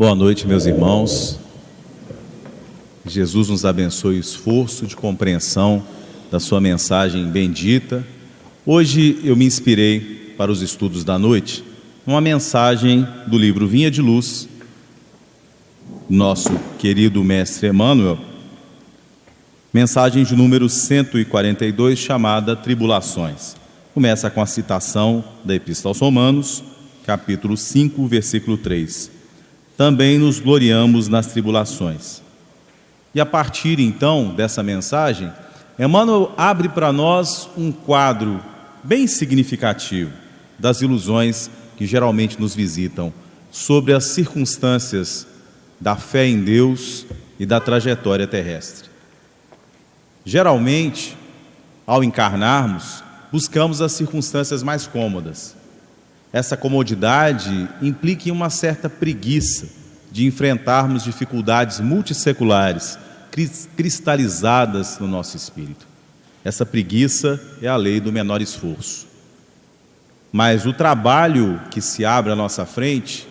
Boa noite, meus irmãos. Jesus nos abençoe o esforço de compreensão da sua mensagem bendita. Hoje eu me inspirei para os estudos da noite uma mensagem do livro Vinha de Luz, nosso querido mestre Emmanuel, mensagem de número 142, chamada Tribulações. Começa com a citação da Epístola aos Romanos, capítulo 5, versículo 3. Também nos gloriamos nas tribulações. E a partir então dessa mensagem, Emmanuel abre para nós um quadro bem significativo das ilusões que geralmente nos visitam sobre as circunstâncias da fé em Deus e da trajetória terrestre. Geralmente, ao encarnarmos, buscamos as circunstâncias mais cômodas. Essa comodidade implica em uma certa preguiça de enfrentarmos dificuldades multisseculares, cristalizadas no nosso espírito. Essa preguiça é a lei do menor esforço. Mas o trabalho que se abre à nossa frente,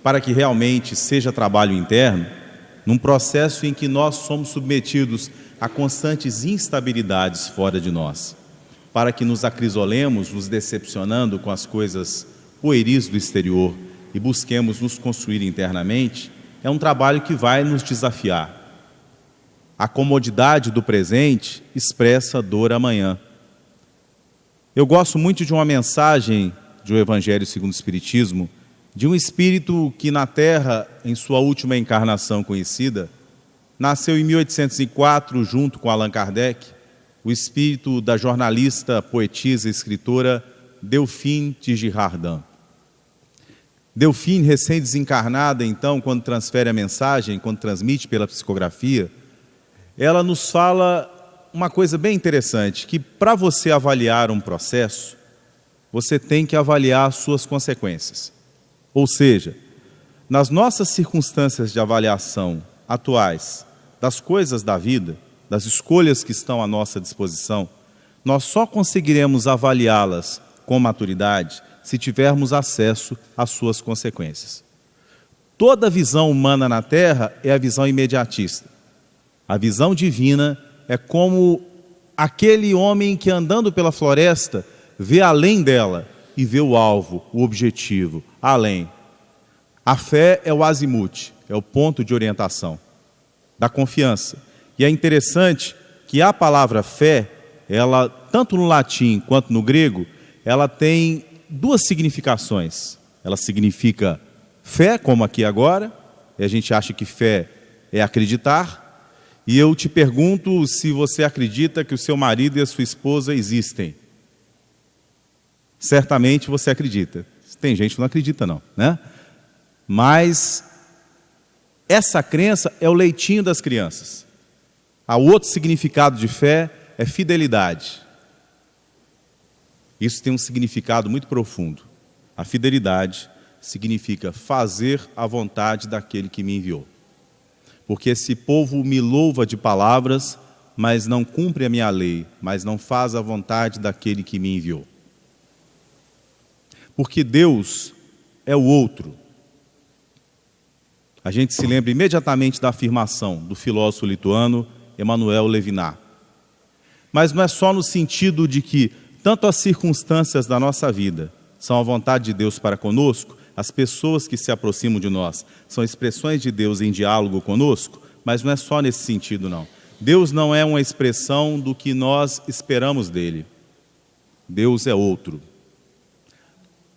para que realmente seja trabalho interno, num processo em que nós somos submetidos a constantes instabilidades fora de nós, para que nos acrisolemos, nos decepcionando com as coisas pueris do exterior e busquemos nos construir internamente, é um trabalho que vai nos desafiar. A comodidade do presente expressa dor amanhã. Eu gosto muito de uma mensagem do Evangelho segundo o Espiritismo, de um espírito que na Terra, em sua última encarnação conhecida, nasceu em 1804 junto com Allan Kardec, o espírito da jornalista, poetisa e escritora Delphine de Girardin. Delphine, recém-desencarnada, então, quando transfere a mensagem, quando transmite pela psicografia, ela nos fala uma coisa bem interessante, que para você avaliar um processo, você tem que avaliar as suas consequências. Ou seja, nas nossas circunstâncias de avaliação atuais, das coisas da vida, das escolhas que estão à nossa disposição, nós só conseguiremos avaliá-las com maturidade se tivermos acesso às suas consequências. Toda visão humana na Terra é a visão imediatista. A visão divina é como aquele homem que, andando pela floresta, vê além dela e vê o alvo, o objetivo, além. A fé é o azimute, é o ponto de orientação da confiança. E é interessante que a palavra fé, ela, tanto no latim quanto no grego, ela tem duas significações. Ela significa fé, como aqui agora, e a gente acha que fé é acreditar, e eu te pergunto se você acredita que o seu marido e a sua esposa existem. Certamente você acredita. Tem gente que não acredita não, né? Mas essa crença é o leitinho das crianças. O outro significado de fé é fidelidade. Isso tem um significado muito profundo. A fidelidade significa fazer a vontade daquele que me enviou. Porque esse povo me louva de palavras, mas não cumpre a minha lei, mas não faz a vontade daquele que me enviou. Porque Deus é o outro. A gente se lembra imediatamente da afirmação do filósofo lituano Emmanuel Levinas. Mas não é só no sentido de que tanto as circunstâncias da nossa vida são a vontade de Deus para conosco, as pessoas que se aproximam de nós são expressões de Deus em diálogo conosco, mas não é só nesse sentido não. Deus não é uma expressão do que nós esperamos dele. Deus é outro.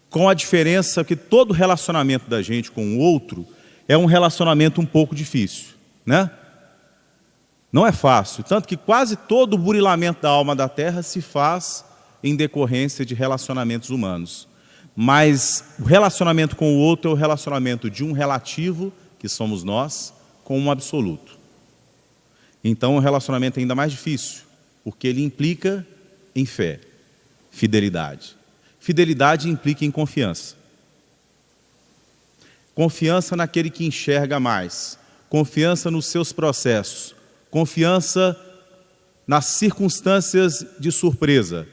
Com a diferença que todo relacionamento da gente com o outro é um relacionamento um pouco difícil, né? Não é fácil, tanto que quase todo o burilamento da alma da terra se faz em decorrência de relacionamentos humanos. Mas o relacionamento com o outro é o relacionamento de um relativo, que somos nós, com um absoluto. Então o relacionamento é ainda mais difícil, porque ele implica em fé, fidelidade. Fidelidade implica em confiança. Confiança naquele que enxerga mais, confiança nos seus processos, confiança nas circunstâncias de surpresa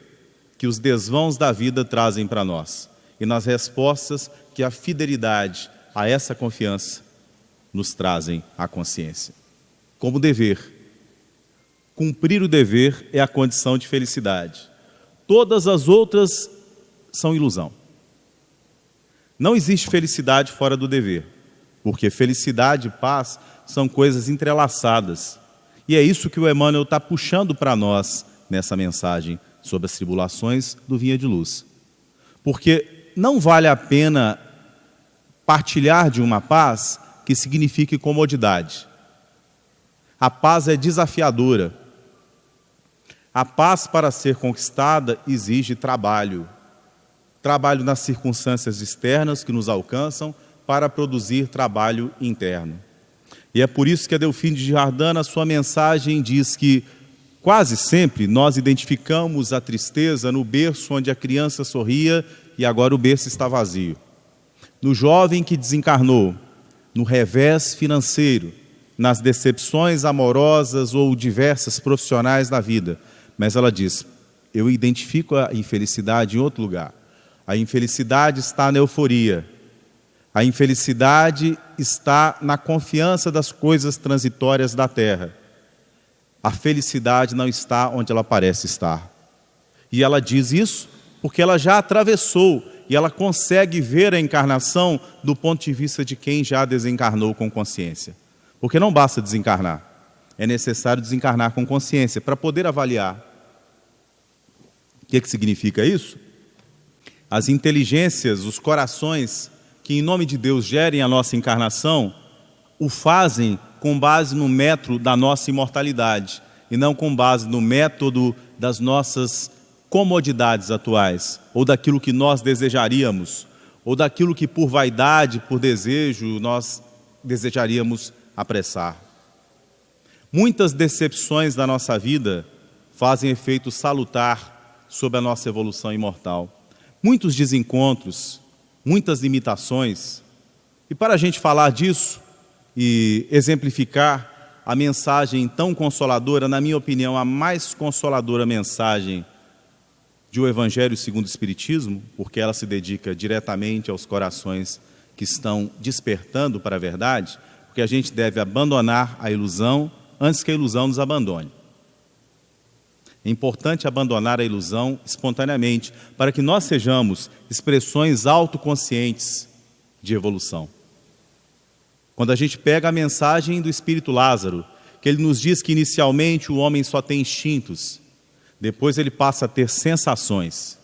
que os desvãos da vida trazem para nós e nas respostas que a fidelidade a essa confiança nos trazem à consciência. Como dever. Cumprir o dever é a condição de felicidade. Todas as outras são ilusão. Não existe felicidade fora do dever, porque felicidade e paz são coisas entrelaçadas. E é isso que o Emmanuel está puxando para nós nessa mensagem sobre as tribulações do Vinha de Luz. Porque não vale a pena partilhar de uma paz que signifique comodidade. A paz é desafiadora. A paz, para ser conquistada, exige trabalho. Trabalho nas circunstâncias externas que nos alcançam para produzir trabalho interno. E é por isso que a Delphine de Girardin, na sua mensagem, diz que quase sempre nós identificamos a tristeza no berço onde a criança sorria e agora o berço está vazio. No jovem que desencarnou, no revés financeiro, nas decepções amorosas ou diversas profissionais da vida. Mas ela diz, eu identifico a infelicidade em outro lugar. A infelicidade está na euforia. A infelicidade está na confiança das coisas transitórias da terra. A felicidade não está onde ela parece estar. E ela diz isso porque ela já atravessou e ela consegue ver a encarnação do ponto de vista de quem já desencarnou com consciência. Porque não basta desencarnar, é necessário desencarnar com consciência para poder avaliar. O que significa isso? As inteligências, os corações que em nome de Deus gerem a nossa encarnação, o fazem com base no método da nossa imortalidade e não com base no método das nossas comodidades atuais, ou daquilo que nós desejaríamos, ou daquilo que por vaidade, por desejo, nós desejaríamos apressar. Muitas decepções da nossa vida fazem efeito salutar sobre a nossa evolução imortal. Muitos desencontros, muitas limitações. E para a gente falar disso e exemplificar a mensagem tão consoladora, na minha opinião, a mais consoladora mensagem de O Evangelho segundo o Espiritismo, porque ela se dedica diretamente aos corações que estão despertando para a verdade, porque a gente deve abandonar a ilusão antes que a ilusão nos abandone. É importante abandonar a ilusão espontaneamente, para que nós sejamos expressões autoconscientes de evolução. Quando a gente pega a mensagem do Espírito Lázaro, que ele nos diz que inicialmente o homem só tem instintos, depois ele passa a ter sensações,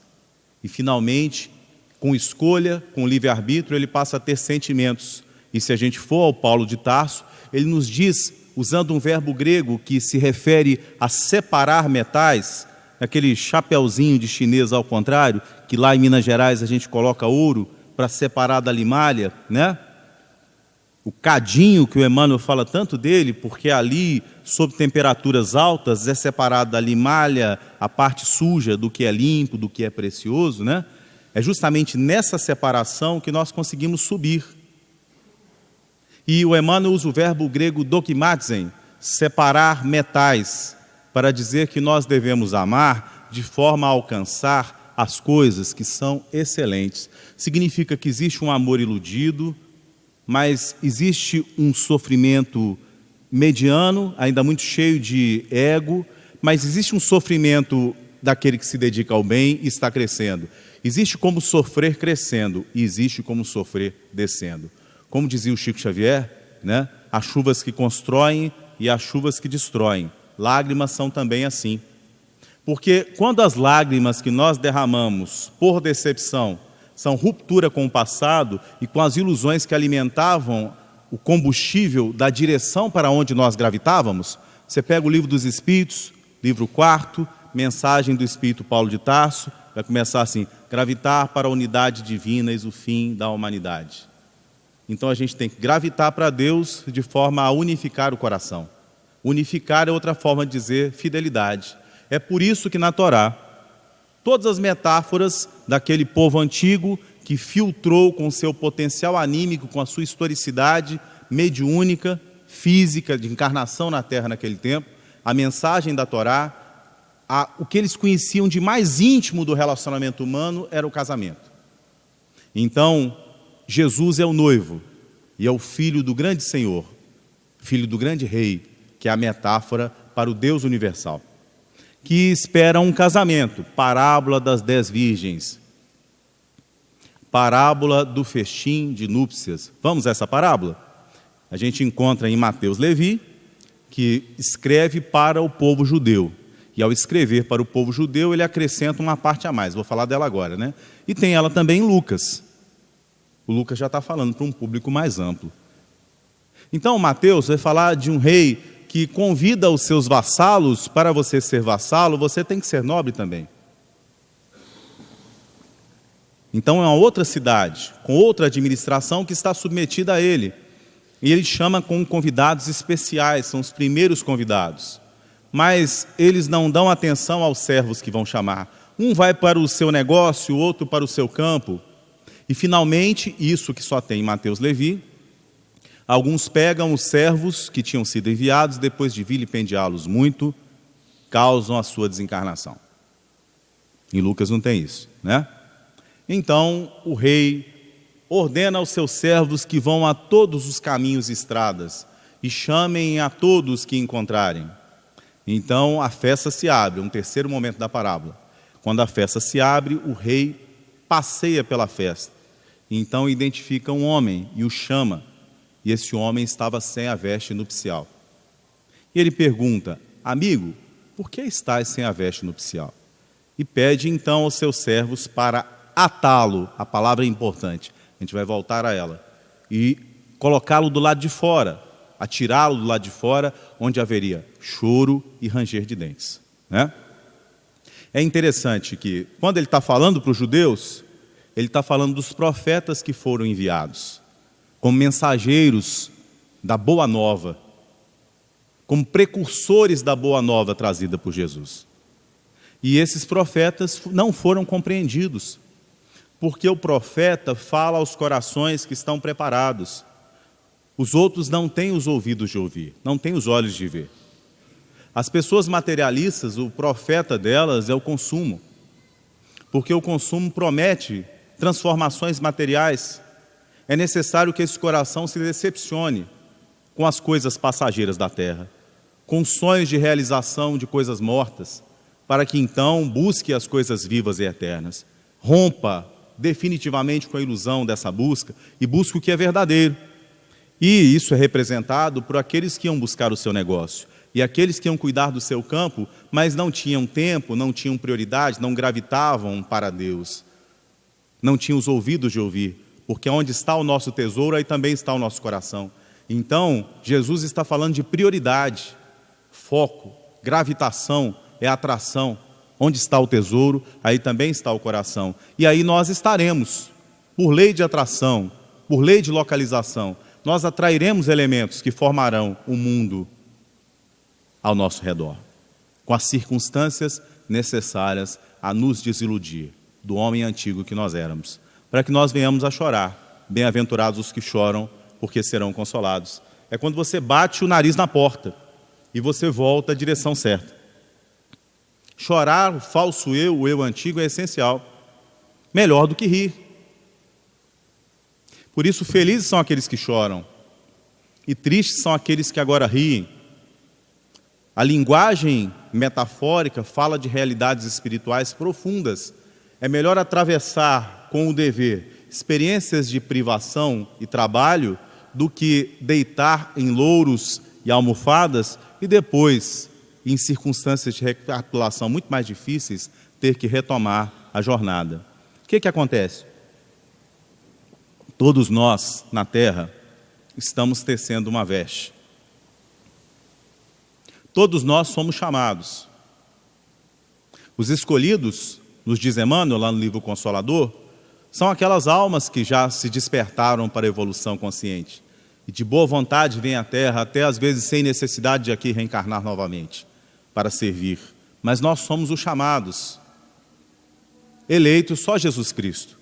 e finalmente, com escolha, com livre-arbítrio, ele passa a ter sentimentos. E se a gente for ao Paulo de Tarso, ele nos diz, usando um verbo grego que se refere a separar metais, aquele chapeuzinho de chinês ao contrário, que lá em Minas Gerais a gente coloca ouro para separar da limalha, né? O cadinho que o Emmanuel fala tanto dele, porque ali, sob temperaturas altas, é separado da limalha a parte suja do que é limpo, do que é precioso, né? É justamente nessa separação que nós conseguimos subir. E o Emmanuel usa o verbo grego dokimatzen, separar metais, para dizer que nós devemos amar de forma a alcançar as coisas que são excelentes. Significa que existe um amor iludido, mas existe um sofrimento mediano, ainda muito cheio de ego, mas existe um sofrimento daquele que se dedica ao bem e está crescendo. Existe como sofrer crescendo e existe como sofrer descendo. Como dizia o Chico Xavier, né? Há chuvas que constroem e há chuvas que destroem. Lágrimas são também assim. Porque quando as lágrimas que nós derramamos por decepção são ruptura com o passado e com as ilusões que alimentavam o combustível da direção para onde nós gravitávamos, você pega o Livro dos Espíritos, livro 4º, mensagem do Espírito Paulo de Tarso, vai começar assim, gravitar para a unidade divina, eis o fim da humanidade. Então a gente tem que gravitar para Deus de forma a unificar o coração. Unificar é outra forma de dizer fidelidade. É por isso que na Torá, todas as metáforas daquele povo antigo que filtrou com seu potencial anímico, com a sua historicidade mediúnica, física, de encarnação na Terra naquele tempo, a mensagem da Torá, o que eles conheciam de mais íntimo do relacionamento humano era o casamento. Então, Jesus é o noivo e é o filho do grande Senhor, filho do grande rei, que é a metáfora para o Deus universal, que espera um casamento, parábola das 10 virgens, parábola do festim de núpcias. Vamos a essa parábola? A gente encontra em Mateus Levi, que escreve para o povo judeu. E ao escrever para o povo judeu, ele acrescenta uma parte a mais. Vou falar dela agora, né? E tem ela também em Lucas. O Lucas já está falando para um público mais amplo. Então, Mateus vai falar de um rei que convida os seus vassalos. Para você ser vassalo, você tem que ser nobre também. Então é uma outra cidade, com outra administração que está submetida a ele. E ele chama com convidados especiais, são os primeiros convidados. Mas eles não dão atenção aos servos que vão chamar. Um vai para o seu negócio, o outro para o seu campo. E finalmente, isso que só tem em Mateus Levi, alguns pegam os servos que tinham sido enviados, depois de vilipendiá-los muito, causam a sua desencarnação. Em Lucas não tem isso, né? Então, o rei ordena aos seus servos que vão a todos os caminhos e estradas e chamem a todos que encontrarem. Então, a festa se abre, um terceiro momento da parábola. Quando a festa se abre, o rei passeia pela festa. Então, identifica um homem e o chama. E esse homem estava sem a veste nupcial. E ele pergunta: amigo, por que estás sem a veste nupcial? E pede então aos seus servos para atá-lo, a palavra é importante, a gente vai voltar a ela, e colocá-lo do lado de fora, atirá-lo do lado de fora, onde haveria choro e ranger de dentes, né? É interessante que, quando ele está falando para os judeus, ele está falando dos profetas que foram enviados, como mensageiros da boa nova, como precursores da boa nova trazida por Jesus. E esses profetas não foram compreendidos, porque o profeta fala aos corações que estão preparados. Os outros não têm os ouvidos de ouvir, não têm os olhos de ver. As pessoas materialistas, o profeta delas é o consumo, porque o consumo promete transformações materiais. É necessário que esse coração se decepcione com as coisas passageiras da terra, com sonhos de realização de coisas mortas, para que então busque as coisas vivas e eternas. Rompa definitivamente com a ilusão dessa busca e busque o que é verdadeiro. E isso é representado por aqueles que iam buscar o seu negócio e aqueles que iam cuidar do seu campo, mas não tinham tempo, não tinham prioridade, não gravitavam para Deus, não tinham os ouvidos de ouvir, porque onde está o nosso tesouro, aí também está o nosso coração. Então, Jesus está falando de prioridade, foco, gravitação, é atração. Onde está o tesouro, aí também está o coração. E aí nós estaremos, por lei de atração, por lei de localização, nós atrairemos elementos que formarão o mundo ao nosso redor, com as circunstâncias necessárias a nos desiludir do homem antigo que nós éramos, para que nós venhamos a chorar. Bem-aventurados os que choram, porque serão consolados. É quando você bate o nariz na porta e você volta à direção certa. Chorar o falso eu, o eu antigo, é essencial. Melhor do que rir. Por isso, felizes são aqueles que choram e tristes são aqueles que agora riem. A linguagem metafórica fala de realidades espirituais profundas. É melhor atravessar com o dever experiências de privação e trabalho do que deitar em louros e almofadas e depois, em circunstâncias de recapitulação muito mais difíceis, ter que retomar a jornada. O que acontece? Todos nós, na Terra, estamos tecendo uma veste. Todos nós somos chamados. Os escolhidos, nos diz Emmanuel, lá no livro Consolador, são aquelas almas que já se despertaram para a evolução consciente e de boa vontade vêm à Terra, até às vezes sem necessidade de aqui reencarnar novamente, para servir. Mas nós somos os chamados, eleitos só Jesus Cristo,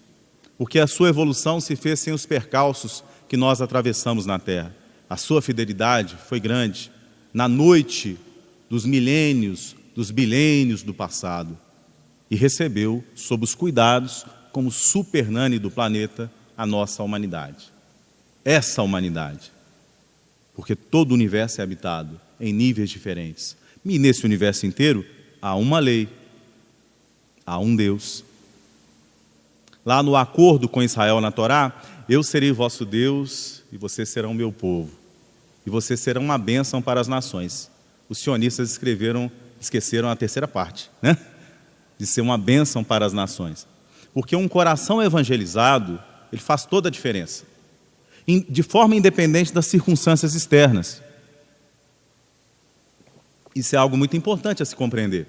porque a sua evolução se fez sem os percalços que nós atravessamos na Terra. A sua fidelidade foi grande na noite dos milênios, dos bilênios do passado, e recebeu sob os cuidados, como supernane do planeta, a nossa humanidade. essa humanidade. Porque todo o universo é habitado em níveis diferentes. E nesse universo inteiro há uma lei, há um Deus. Lá no acordo com Israel na Torá, eu serei vosso Deus e vocês serão meu povo. E vocês serão uma bênção para as nações. Os sionistas esqueceram a terceira parte, né? De ser uma bênção para as nações. Porque um coração evangelizado, ele faz toda a diferença. De forma independente das circunstâncias externas. Isso é algo muito importante a se compreender.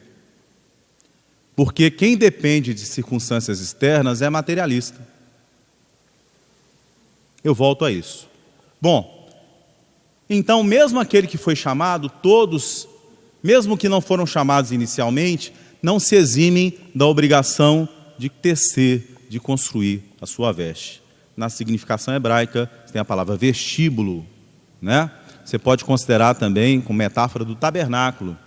Porque quem depende de circunstâncias externas é materialista. Eu volto a isso. Bom, então mesmo aquele que foi chamado, todos, mesmo que não foram chamados inicialmente, não se eximem da obrigação de tecer, de construir a sua veste. Na significação hebraica, tem a palavra vestíbulo, né? Você pode considerar também como metáfora do tabernáculo,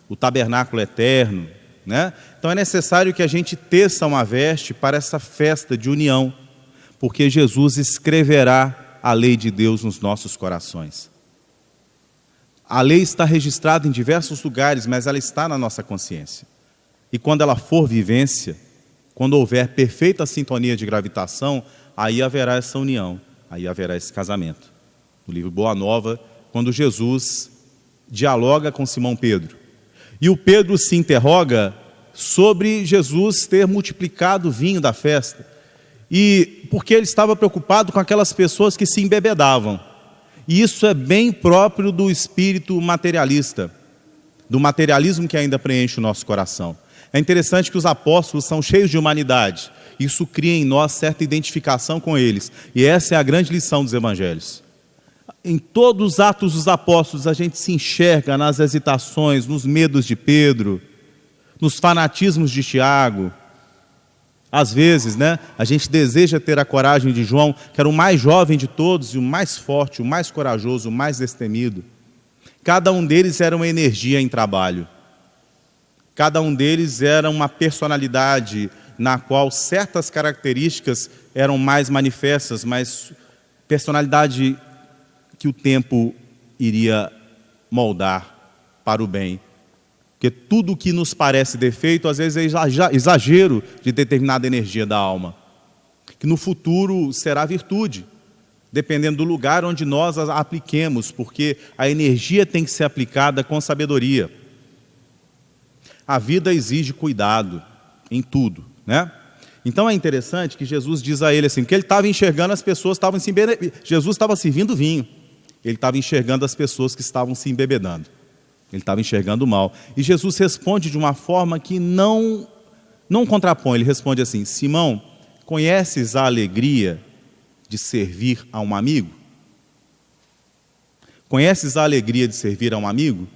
o tabernáculo eterno, né? Então é necessário que a gente teça uma veste para essa festa de união, porque Jesus escreverá a lei de Deus nos nossos corações. A lei está registrada em diversos lugares, mas ela está na nossa consciência. E quando ela for vivência, quando houver perfeita sintonia de gravitação, aí haverá essa união, aí haverá esse casamento. No livro Boa Nova, quando Jesus dialoga com Simão Pedro. E o Pedro se interroga sobre Jesus ter multiplicado o vinho da festa. E porque ele estava preocupado com aquelas pessoas que se embebedavam. E isso é bem próprio do espírito materialista, do materialismo que ainda preenche o nosso coração. É interessante que os apóstolos são cheios de humanidade. Isso cria em nós certa identificação com eles. E essa é a grande lição dos evangelhos. Em todos os atos dos apóstolos a gente se enxerga nas hesitações, nos medos de Pedro, nos fanatismos de Tiago. Às vezes, né, a gente deseja ter a coragem de João, que era o mais jovem de todos e o mais forte, o mais corajoso, o mais destemido. Cada um deles era uma energia em trabalho. Cada um deles era uma personalidade na qual certas características eram mais manifestas, mas personalidade que o tempo iria moldar para o bem. Porque tudo que nos parece defeito, às vezes é exagero de determinada energia da alma, que no futuro será virtude, dependendo do lugar onde nós a apliquemos, porque a energia tem que ser aplicada com sabedoria. A vida exige cuidado em tudo, né? Então é interessante que Jesus diz a ele assim, que ele estava enxergando as pessoas estavam se embebedando. Jesus estava servindo vinho, ele estava enxergando as pessoas que estavam se embebedando. Ele estava enxergando o mal. E Jesus responde de uma forma que não contrapõe. Ele responde assim, Simão, conheces a alegria de servir a um amigo? Conheces a alegria de servir a um amigo?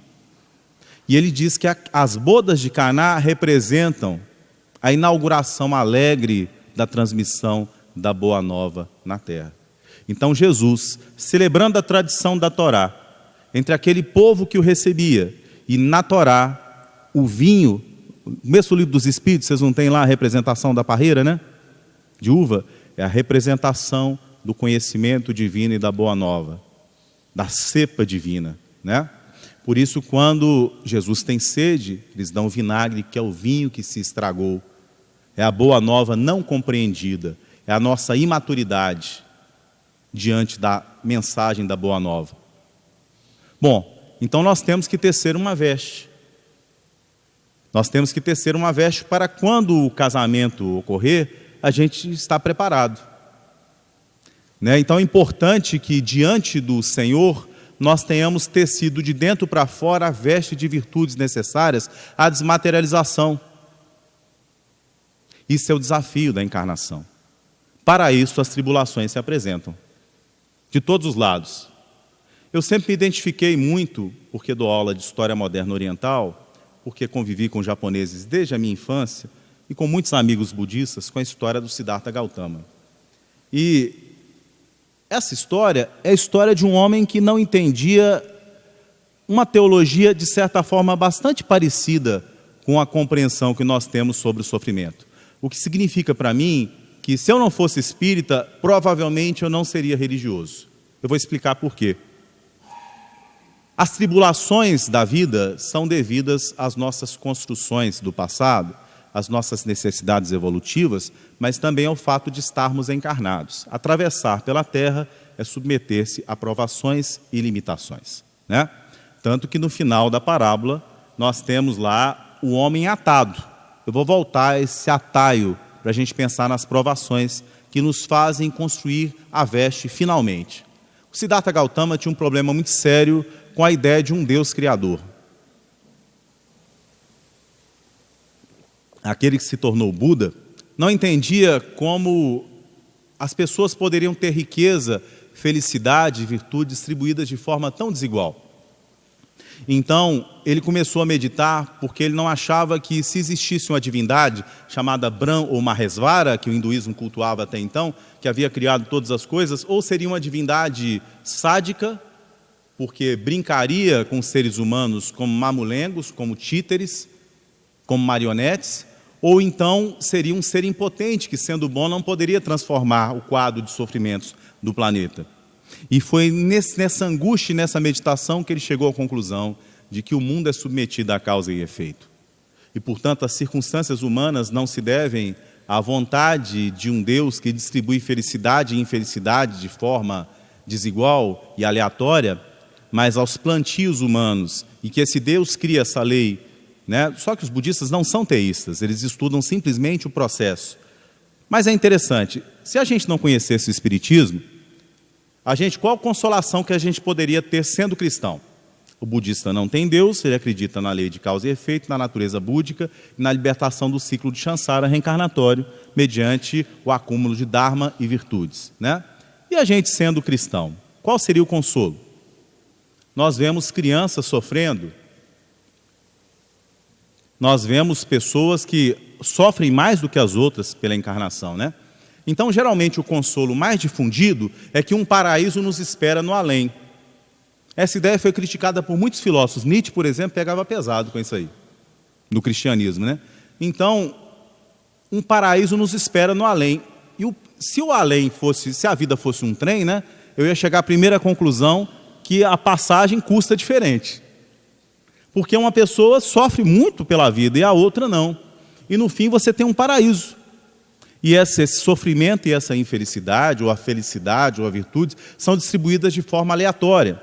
E ele diz que as bodas de Caná representam a inauguração alegre da transmissão da Boa Nova na terra. Então Jesus, celebrando a tradição da Torá, entre aquele povo que o recebia, e na Torá, o vinho, no mesmo livro dos Espíritos, vocês não têm lá a representação da parreira, né? De uva, é a representação do conhecimento divino e da Boa Nova, da cepa divina, né? Por isso, quando Jesus tem sede, eles dão vinagre, que é o vinho que se estragou. É a Boa Nova não compreendida, é a nossa imaturidade diante da mensagem da Boa Nova. Bom, então nós temos que tecer uma veste. Nós temos que tecer uma veste para quando o casamento ocorrer, a gente está preparado. Né? Então é importante que diante do Senhor, nós tenhamos tecido de dentro para fora a veste de virtudes necessárias à desmaterialização. Isso é o desafio da encarnação. Para isso as tribulações se apresentam, de todos os lados. Eu sempre me identifiquei muito, porque dou aula de História Moderna Oriental, porque convivi com japoneses desde a minha infância, e com muitos amigos budistas, com a história do Siddhartha Gautama. E essa história é a história de um homem que não entendia uma teologia, de certa forma, bastante parecida com a compreensão que nós temos sobre o sofrimento. O que significa para mim que se eu não fosse espírita, provavelmente eu não seria religioso. Eu vou explicar por quê. As tribulações da vida são devidas às nossas construções do passado, às nossas necessidades evolutivas, mas também ao fato de estarmos encarnados. Atravessar pela Terra é submeter-se a provações e limitações, né? Tanto que no final da parábola nós temos lá o homem atado. Eu vou voltar a esse atalho para a gente pensar nas provações que nos fazem construir a veste finalmente. O Siddhartha Gautama tinha um problema muito sério com a ideia de um Deus criador. Aquele que se tornou Buda não entendia como as pessoas poderiam ter riqueza, felicidade e virtude distribuídas de forma tão desigual. Então, ele começou a meditar porque ele não achava que se existisse uma divindade chamada Brahm ou Mahesvara, que o hinduísmo cultuava até então, que havia criado todas as coisas, ou seria uma divindade sádica, porque brincaria com os seres humanos como mamulengos, como títeres, como marionetes, ou então seria um ser impotente que, sendo bom, não poderia transformar o quadro de sofrimentos do planeta. E foi nessa angústia e nessa meditação que ele chegou à conclusão de que o mundo é submetido a causa e efeito. E, portanto, as circunstâncias humanas não se devem à vontade de um Deus que distribui felicidade e infelicidade de forma desigual e aleatória, mas aos plantios humanos, e que esse Deus cria essa lei, né? Só que os budistas não são teístas, eles estudam simplesmente o processo. Mas é interessante, se a gente não conhecesse o Espiritismo, qual a consolação que a gente poderia ter sendo cristão? O budista não tem Deus, ele acredita na lei de causa e efeito, na natureza búdica e na libertação do ciclo de Samsara reencarnatório, mediante o acúmulo de Dharma e virtudes, né? E a gente sendo cristão, qual seria o consolo? Nós vemos crianças sofrendo, nós vemos pessoas que sofrem mais do que as outras pela encarnação, né? Então, geralmente, o consolo mais difundido é que um paraíso nos espera no além. Essa ideia foi criticada por muitos filósofos. Nietzsche, por exemplo, pegava pesado com isso aí, no cristianismo, né? Então, um paraíso nos espera no além. E se o além fosse, se a vida fosse um trem, né? Eu ia chegar à primeira conclusão que a passagem custa diferente. Porque uma pessoa sofre muito pela vida e a outra não. E no fim você tem um paraíso. E esse sofrimento e essa infelicidade, ou a felicidade, ou a virtude, são distribuídas de forma aleatória.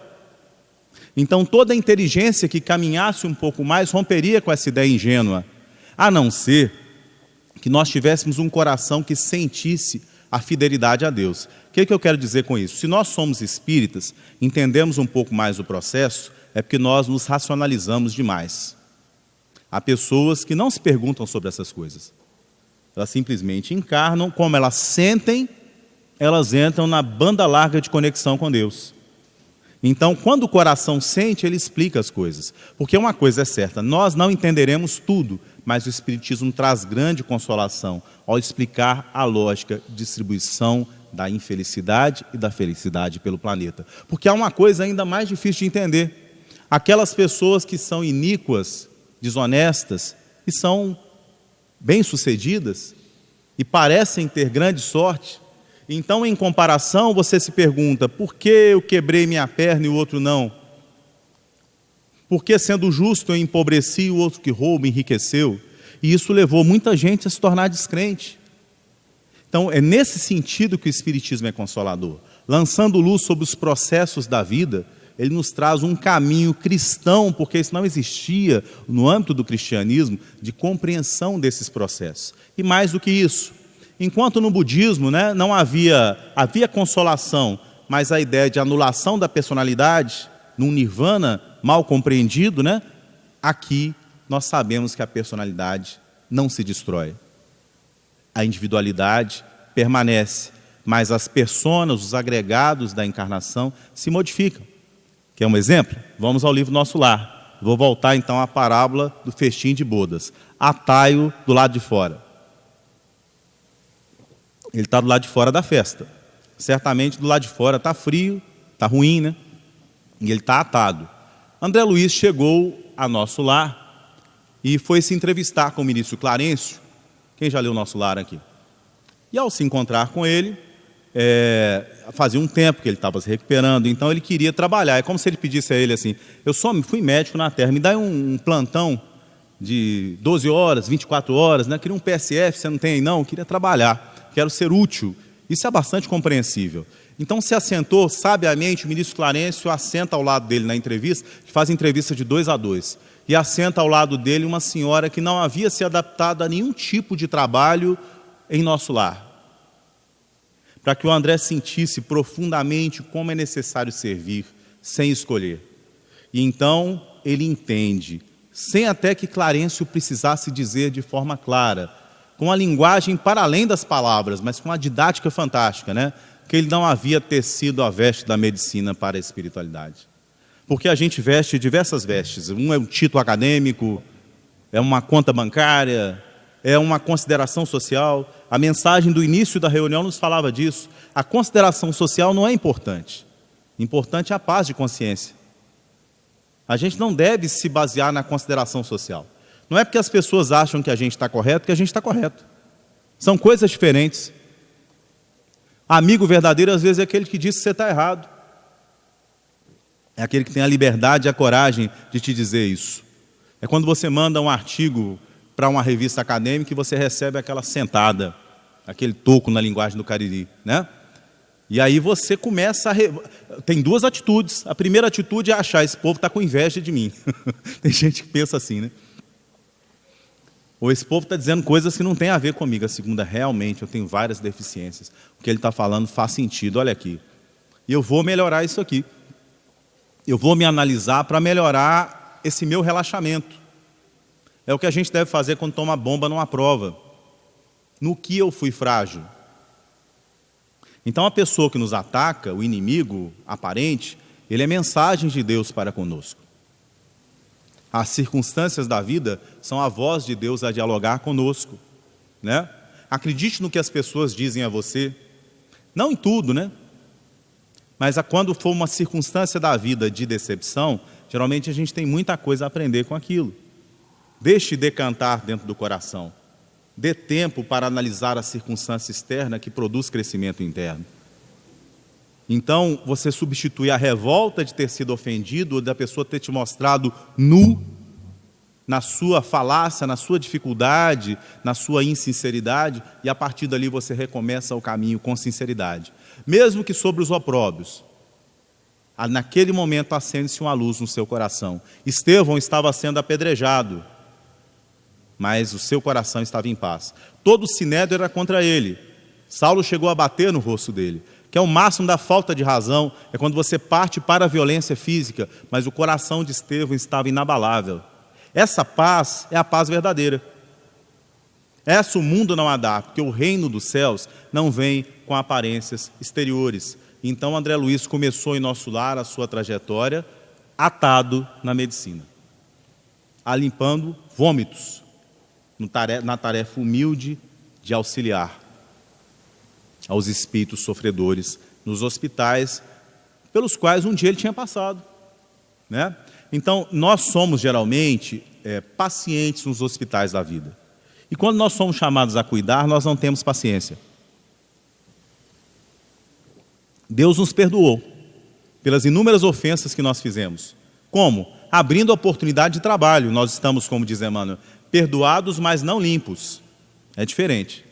Então toda a inteligência que caminhasse um pouco mais romperia com essa ideia ingênua, a não ser que nós tivéssemos um coração que sentisse a fidelidade a Deus. O que eu quero dizer com isso? Se nós somos espíritas, entendemos um pouco mais o processo, é porque nós nos racionalizamos demais. Há pessoas que não se perguntam sobre essas coisas. Elas simplesmente encarnam, como elas sentem, elas entram na banda larga de conexão com Deus. Então, quando o coração sente, ele explica as coisas. Porque uma coisa é certa, nós não entenderemos tudo, mas o Espiritismo traz grande consolação ao explicar a lógica de distribuição da infelicidade e da felicidade pelo planeta. Porque há uma coisa ainda mais difícil de entender. Aquelas pessoas que são iníquas, desonestas, e são bem-sucedidas e parecem ter grande sorte, então em comparação você se pergunta, por que eu quebrei minha perna e o outro não? Por que sendo justo eu empobreci e o outro que rouba enriqueceu? E isso levou muita gente a se tornar descrente. Então é nesse sentido que o Espiritismo é consolador. Lançando luz sobre os processos da vida, ele nos traz um caminho cristão, porque isso não existia no âmbito do cristianismo, de compreensão desses processos. E mais do que isso, enquanto no budismo, né, não havia consolação, mas a ideia de anulação da personalidade, num nirvana mal compreendido, né, aqui nós sabemos que a personalidade não se destrói. A individualidade permanece, mas as personas, os agregados da encarnação se modificam. Quer um exemplo? Vamos ao livro Nosso Lar. Vou voltar então à parábola do festim de bodas. Ataio do lado de fora. Ele está do lado de fora da festa. Certamente do lado de fora está frio, está ruim, né? E ele está atado. André Luiz chegou a Nosso Lar e foi se entrevistar com o ministro Clarencio. Quem já leu Nosso Lar aqui? E ao se encontrar com ele, fazia um tempo que ele estava se recuperando, então ele queria trabalhar. É como se ele pedisse a ele assim: eu só fui médico na Terra, me dá um plantão de 12 horas, 24 horas, né? Queria um PSF, você não tem aí não? Eu queria trabalhar, quero ser útil. Isso é bastante compreensível. Então se assentou, sabiamente, o ministro Clarencio assenta ao lado dele na entrevista, faz entrevista de 2 a 2, e assenta ao lado dele uma senhora que não havia se adaptado a nenhum tipo de trabalho em nosso lar, para que o André sentisse profundamente como é necessário servir, sem escolher. E então ele entende, sem até que Clarencio precisasse dizer de forma clara, com a linguagem para além das palavras, mas com uma didática fantástica, né? Que ele não havia tecido a veste da medicina para a espiritualidade. Porque a gente veste diversas vestes. Um é um título acadêmico, é uma conta bancária, é uma consideração social. A mensagem do início da reunião nos falava disso. A consideração social não é importante. Importante é a paz de consciência. A gente não deve se basear na consideração social. Não é porque as pessoas acham que a gente está correto que a gente está correto. São coisas diferentes. Amigo verdadeiro, às vezes, é aquele que diz que você está errado. É aquele que tem a liberdade e a coragem de te dizer isso. É quando você manda um artigo para uma revista acadêmica e você recebe aquela sentada, aquele toco na linguagem do Cariri, né? E aí você começa Tem 2 atitudes. A primeira atitude é achar: esse povo está com inveja de mim. Tem gente que pensa assim, né? Ou esse povo está dizendo coisas que não tem a ver comigo. A segunda: realmente eu tenho várias deficiências. O que ele está falando faz sentido, olha aqui. E eu vou melhorar isso aqui. Eu vou me analisar para melhorar esse meu relaxamento. É o que a gente deve fazer quando toma bomba numa prova. No que eu fui frágil? Então a pessoa que nos ataca, o inimigo aparente, ele é mensagem de Deus para conosco. As circunstâncias da vida são a voz de Deus a dialogar conosco, né? Acredite no que as pessoas dizem a você, não em tudo, né? Mas quando for uma circunstância da vida de decepção, geralmente a gente tem muita coisa a aprender com aquilo. Deixe decantar dentro do coração. Dê tempo para analisar a circunstância externa que produz crescimento interno. Então, você substitui a revolta de ter sido ofendido, ou da pessoa ter te mostrado nu, na sua falácia, na sua dificuldade, na sua insinceridade, e a partir dali você recomeça o caminho com sinceridade. Mesmo que sobre os opróbios, naquele momento acende-se uma luz no seu coração. Estevão estava sendo apedrejado, mas o seu coração estava em paz. Todo o sinédrio era contra ele. Saulo chegou a bater no rosto dele, que é o máximo da falta de razão, é quando você parte para a violência física, mas o coração de Estevão estava inabalável. Essa paz é a paz verdadeira. Essa o mundo não a dá, porque o reino dos céus não vem com aparências exteriores. Então André Luiz começou em nosso lar a sua trajetória atado na medicina, alimpando vômitos, na tarefa humilde de auxiliar aos espíritos sofredores nos hospitais pelos quais um dia ele tinha passado, né? Então, nós somos geralmente pacientes nos hospitais da vida. E quando nós somos chamados a cuidar, nós não temos paciência. Deus nos perdoou pelas inúmeras ofensas que nós fizemos. Como? Abrindo a oportunidade de trabalho. Nós estamos, como diz Emmanuel, perdoados, mas não limpos. É diferente.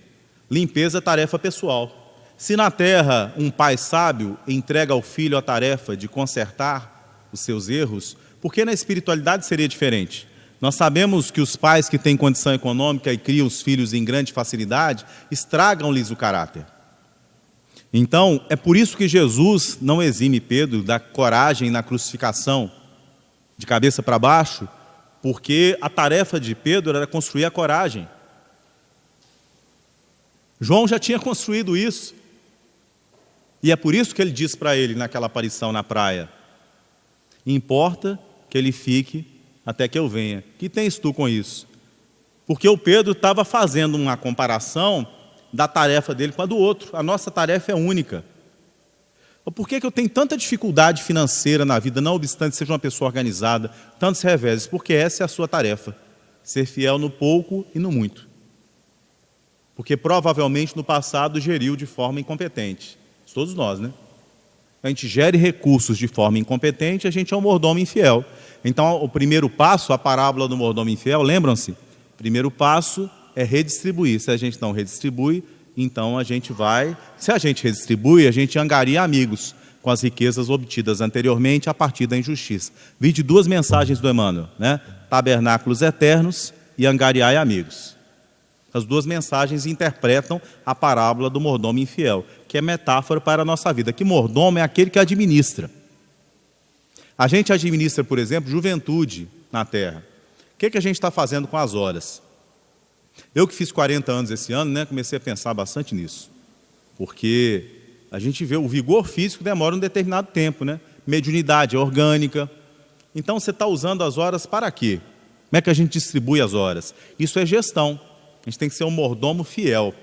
Limpeza é tarefa pessoal. Se na terra um pai sábio entrega ao filho a tarefa de consertar os seus erros, por que na espiritualidade seria diferente? Nós sabemos que os pais que têm condição econômica e criam os filhos em grande facilidade, estragam-lhes o caráter. Então, é por isso que Jesus não exime Pedro da coragem na crucificação, de cabeça para baixo, porque a tarefa de Pedro era construir a coragem. João já tinha construído isso. E é por isso que ele diz para ele naquela aparição na praia: importa que ele fique até que eu venha. Que tens tu com isso? Porque o Pedro estava fazendo uma comparação da tarefa dele com a do outro. A nossa tarefa é única. Por que eu tenho tanta dificuldade financeira na vida, não obstante seja uma pessoa organizada, tantos reveses? Porque essa é a sua tarefa: ser fiel no pouco e no muito. Porque provavelmente no passado geriu de forma incompetente. Todos nós, né? A gente gere recursos de forma incompetente, a gente é um mordomo infiel. Então, o primeiro passo, a parábola do mordomo infiel, lembram-se? O primeiro passo é redistribuir. Se a gente não redistribui, então a gente vai... Se a gente redistribui, a gente angaria amigos com as riquezas obtidas anteriormente a partir da injustiça. Vi de 2 mensagens do Emmanuel, né? Tabernáculos eternos e angariai amigos. As 2 mensagens interpretam a parábola do mordomo infiel, que é metáfora para a nossa vida. Que mordomo é aquele que administra. A gente administra, por exemplo, juventude na terra. O que a gente está fazendo com as horas? Eu que fiz 40 anos esse ano, né, comecei a pensar bastante nisso. Porque a gente vê o vigor físico demora um determinado tempo, né? Mediunidade é orgânica. Então você está usando as horas para quê? Como é que a gente distribui as horas? Isso é gestão. A gente tem que ser um mordomo fiel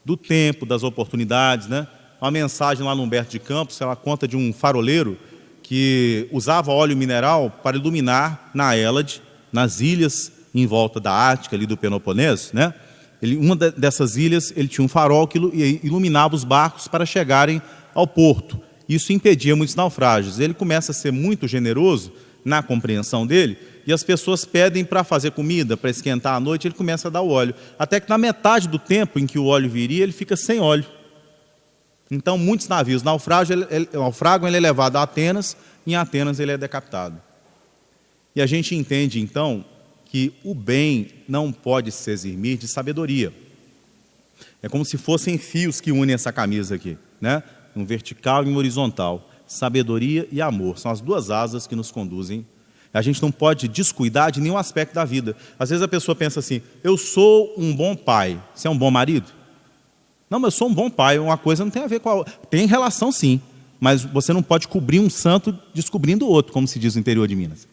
do tempo, das oportunidades, né? Uma mensagem lá no Humberto de Campos, ela conta de um faroleiro que usava óleo mineral para iluminar na Hélade, nas ilhas em volta da Ática, ali do Peloponeso, né? Uma dessas ilhas, ele tinha um farol que iluminava os barcos para chegarem ao porto. Isso impedia muitos naufrágios. Ele começa a ser muito generoso na compreensão dele, e as pessoas pedem para fazer comida, para esquentar à noite, ele começa a dar o óleo. Até que na metade do tempo em que o óleo viria, ele fica sem óleo. Então muitos navios naufragam, ele é levado a Atenas, e em Atenas ele é decapitado. E a gente entende então que o bem não pode se eximir de sabedoria. É como se fossem fios que unem essa camisa aqui, né? Um vertical e um horizontal. Sabedoria e amor são as 2 asas que nos conduzem. A gente não pode descuidar de nenhum aspecto da vida. Às vezes a pessoa pensa assim, eu sou um bom pai. Você é um bom marido? Não, mas eu sou um bom pai. Uma coisa não tem a ver com a outra. Tem relação sim, mas você não pode cobrir um santo descobrindo o outro, como se diz no interior de Minas.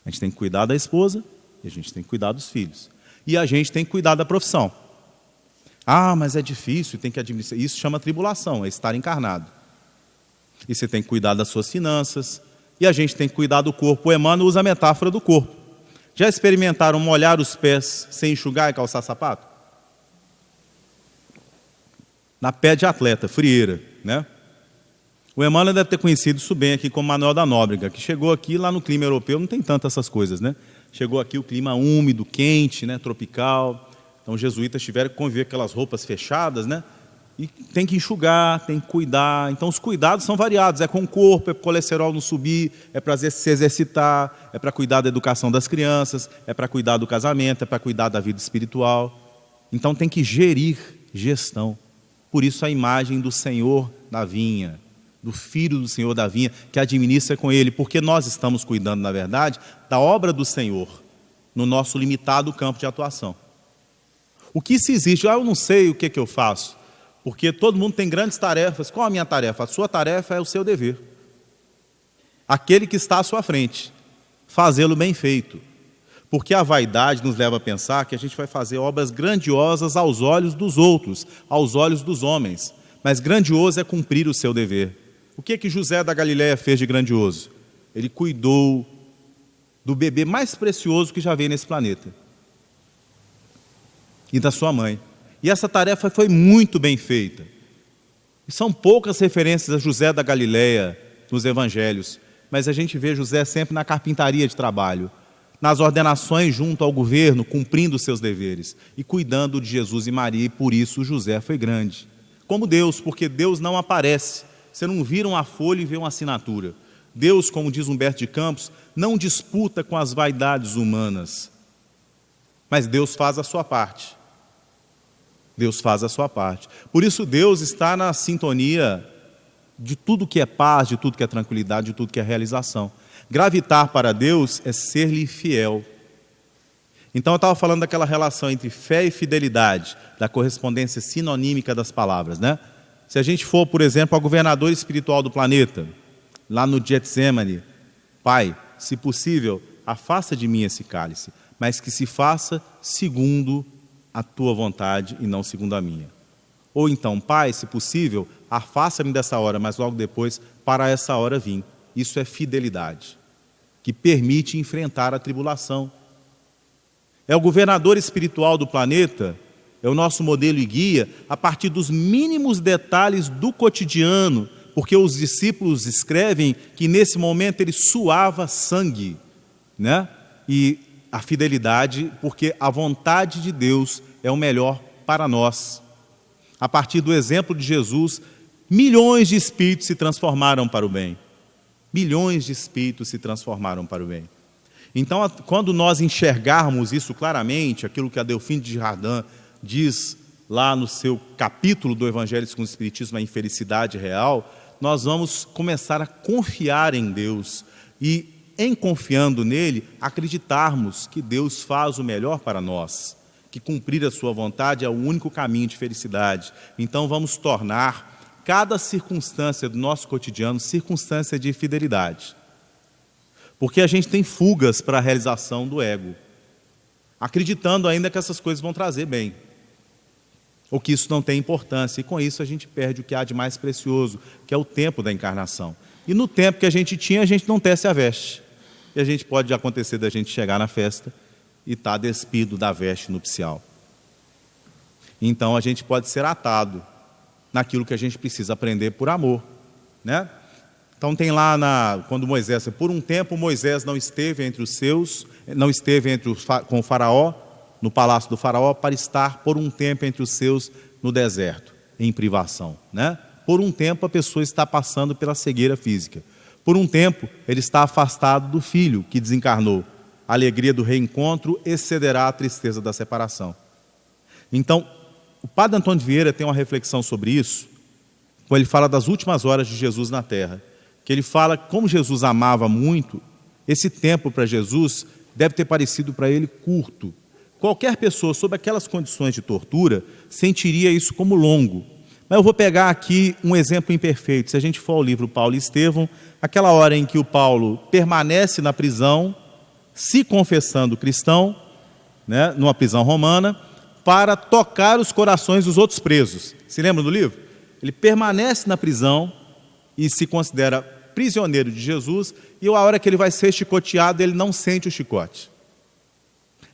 A gente tem que cuidar da esposa e a gente tem que cuidar dos filhos. E a gente tem que cuidar da profissão. Ah, mas é difícil, tem que administrar. Isso chama tribulação, é estar encarnado. E você tem que cuidar das suas finanças. E a gente tem que cuidar do corpo. O Emmanuel usa a metáfora do corpo. Já experimentaram molhar os pés sem enxugar e calçar sapato? Na pé de atleta, frieira, né? O Emmanuel deve ter conhecido isso bem aqui como Manuel da Nóbrega, que chegou aqui, lá no clima europeu, não tem tantas essas coisas, né? Chegou aqui o clima úmido, quente, né? Tropical. Então os jesuítas tiveram que conviver com aquelas roupas fechadas, né? E tem que enxugar, tem que cuidar. Então os cuidados são variados, é com o corpo, é para o colesterol não subir, é para se exercitar, é para cuidar da educação das crianças, é para cuidar do casamento, é para cuidar da vida espiritual. Então tem que gerir gestão. Por isso a imagem do Senhor da vinha, do Filho do Senhor da vinha, que administra com ele, porque nós estamos cuidando, na verdade, da obra do Senhor, no nosso limitado campo de atuação. O que se existe? Eu não sei o que eu faço. Porque todo mundo tem grandes tarefas. Qual a minha tarefa? A sua tarefa é o seu dever. Aquele que está à sua frente. Fazê-lo bem feito. Porque a vaidade nos leva a pensar que a gente vai fazer obras grandiosas aos olhos dos outros, aos olhos dos homens. Mas grandioso é cumprir o seu dever. O que José da Galileia fez de grandioso? Ele cuidou do bebê mais precioso que já veio nesse planeta. E da sua mãe. E essa tarefa foi muito bem feita. E são poucas referências a José da Galileia nos evangelhos, mas a gente vê José sempre na carpintaria de trabalho, nas ordenações junto ao governo, cumprindo os seus deveres e cuidando de Jesus e Maria, e por isso José foi grande. Como Deus, porque Deus não aparece. Você não vira uma folha e vê uma assinatura. Deus, como diz Humberto de Campos, não disputa com as vaidades humanas, mas Deus faz a sua parte. Deus faz a sua parte. Por isso Deus está na sintonia de tudo que é paz, de tudo que é tranquilidade, de tudo que é realização. Gravitar para Deus é ser-lhe fiel. Então eu estava falando daquela relação entre fé e fidelidade, da correspondência sinonímica das palavras, né? Se a gente for, por exemplo, ao governador espiritual do planeta, lá no Getsemane, Pai, se possível, afasta de mim esse cálice, mas que se faça segundo a tua vontade e não segundo a minha. Ou então, Pai, se possível, afasta-me dessa hora, mas logo depois, para essa hora vim. Isso é fidelidade, que permite enfrentar a tribulação. É o governador espiritual do planeta é o nosso modelo e guia a partir dos mínimos detalhes do cotidiano, porque os discípulos escrevem que nesse momento ele suava sangue, né? E a fidelidade, porque a vontade de Deus é o melhor para nós. A partir do exemplo de Jesus, milhões de espíritos se transformaram para o bem. Milhões de espíritos se transformaram para o bem. Então, quando nós enxergarmos isso claramente, aquilo que a Delphine de Jardin diz lá no seu capítulo do Evangelho segundo o Espiritismo, a infelicidade real, nós vamos começar a confiar em Deus e, em confiando nele, acreditarmos que Deus faz o melhor para nós, que cumprir a sua vontade é o único caminho de felicidade. Então vamos tornar cada circunstância do nosso cotidiano circunstância de fidelidade. Porque a gente tem fugas para a realização do ego, acreditando ainda que essas coisas vão trazer bem, ou que isso não tem importância, e com isso a gente perde o que há de mais precioso, que é o tempo da encarnação. E no tempo que a gente tinha, a gente não tece a veste. E a gente pode acontecer da gente chegar na festa e estar despido da veste nupcial. Então a gente pode ser atado naquilo que a gente precisa aprender por amor, né? Então tem lá quando Moisés, por um tempo Moisés não esteve entre os seus, não esteve com o faraó, no palácio do faraó, para estar por um tempo entre os seus no deserto, em privação, né? Por um tempo a pessoa está passando pela cegueira física. Por um tempo ele está afastado do filho que desencarnou. A alegria do reencontro excederá a tristeza da separação. Então, o Padre Antônio Vieira tem uma reflexão sobre isso, quando ele fala das últimas horas de Jesus na Terra, que ele fala como Jesus amava muito, esse tempo para Jesus deve ter parecido para ele curto. Qualquer pessoa sob aquelas condições de tortura sentiria isso como longo. Mas eu vou pegar aqui um exemplo imperfeito. Se a gente for ao livro Paulo e Estevão, aquela hora em que o Paulo permanece na prisão, se confessando cristão, né, numa prisão romana, para tocar os corações dos outros presos. Se lembram do livro? Ele permanece na prisão e se considera prisioneiro de Jesus, e a hora que ele vai ser chicoteado, ele não sente o chicote.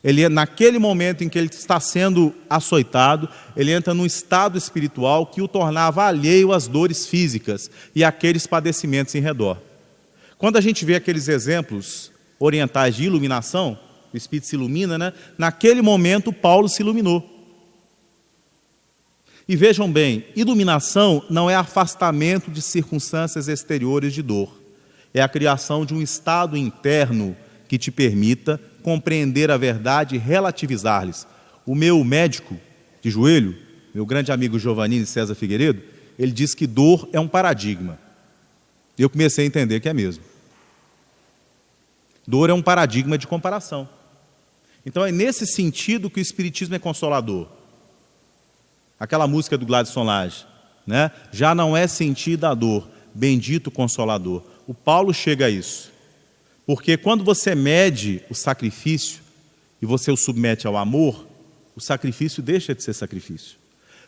Ele, naquele momento em que ele está sendo açoitado, ele entra num estado espiritual que o tornava alheio às dores físicas e àqueles padecimentos em redor. Quando a gente vê aqueles exemplos orientais de iluminação, o Espírito se ilumina, né? Naquele momento Paulo se iluminou. E vejam bem, iluminação não é afastamento de circunstâncias exteriores de dor. É a criação de um estado interno que te permita compreender a verdade e relativizar-lhes. O meu médico de joelho, meu grande amigo Giovannini César Figueiredo, ele diz que dor é um paradigma. Eu comecei a entender que é mesmo. Dor é um paradigma de comparação. Então é nesse sentido que o Espiritismo é consolador. Aquela música do Gladson Lage, né? Já não é sentida a dor, bendito Consolador. O Paulo chega a isso. Porque quando você mede o sacrifício e você o submete ao amor, o sacrifício deixa de ser sacrifício.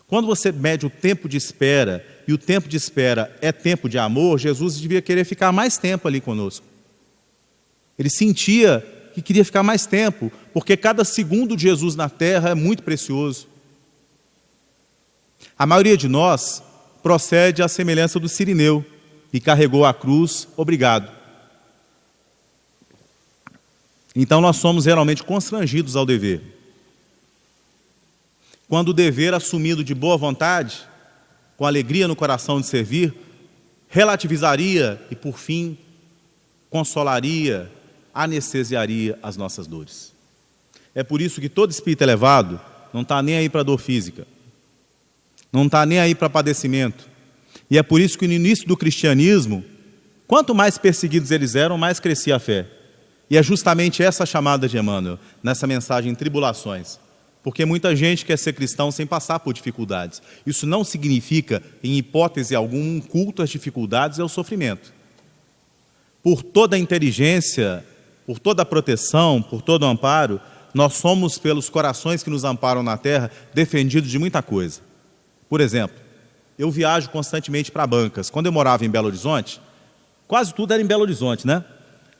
Quando você mede o tempo de espera, e o tempo de espera é tempo de amor, Jesus devia querer ficar mais tempo ali conosco. Ele sentia que queria ficar mais tempo, porque cada segundo de Jesus na terra é muito precioso. A maioria de nós procede à semelhança do Cirineu, e carregou a cruz, obrigado. Então nós somos realmente constrangidos ao dever. Quando o dever assumido de boa vontade, com alegria no coração de servir, relativizaria e, por fim, consolaria, anestesiaria as nossas dores. É por isso que todo espírito elevado não está nem aí para a dor física, não está nem aí para padecimento. E é por isso que no início do cristianismo, quanto mais perseguidos eles eram, mais crescia a fé. E é justamente essa chamada de Emmanuel, nessa mensagem Tribulações. Porque muita gente quer ser cristão sem passar por dificuldades. Isso não significa, em hipótese alguma, um culto às dificuldades e ao sofrimento. Por toda a inteligência, por toda a proteção, por todo o amparo, nós somos, pelos corações que nos amparam na terra, defendidos de muita coisa. Por exemplo, eu viajo constantemente para bancas. Quando eu morava em Belo Horizonte, quase tudo era em Belo Horizonte, né?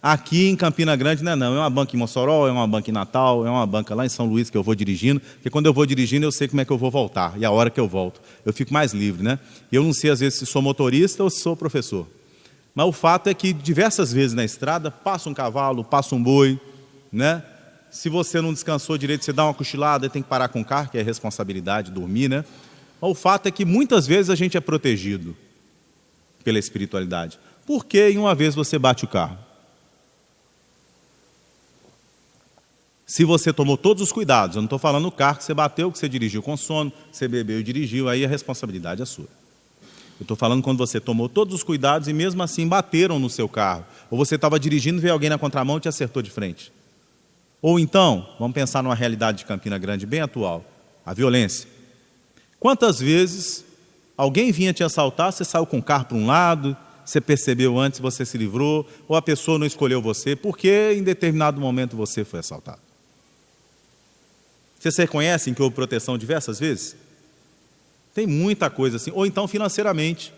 Aqui em Campina Grande não é não, é uma banca em Mossoró, é uma banca em Natal, é uma banca lá em São Luís que eu vou dirigindo, porque quando eu vou dirigindo eu sei como é que eu vou voltar, e a hora que eu volto. Eu fico mais livre, né? E eu não sei às vezes se sou motorista ou se sou professor. Mas o fato é que diversas vezes na estrada passa um cavalo, passa um boi, né? Se você não descansou direito, você dá uma cochilada, tem que parar com o carro, que é responsabilidade, dormir, né? Mas o fato é que muitas vezes a gente é protegido pela espiritualidade. Por que em uma vez você bate o carro? Se você tomou todos os cuidados, eu não estou falando no carro que você bateu, que você dirigiu com sono, você bebeu e dirigiu, aí a responsabilidade é sua. Eu estou falando quando você tomou todos os cuidados e mesmo assim bateram no seu carro. Ou você estava dirigindo e veio alguém na contramão e te acertou de frente. Ou então, vamos pensar numa realidade de Campina Grande bem atual, a violência. Quantas vezes alguém vinha te assaltar, você saiu com o carro para um lado, você percebeu antes, você se livrou, ou a pessoa não escolheu você, porque em determinado momento você foi assaltado. Vocês reconhecem que houve proteção diversas vezes? Tem muita coisa assim. Ou então financeiramente.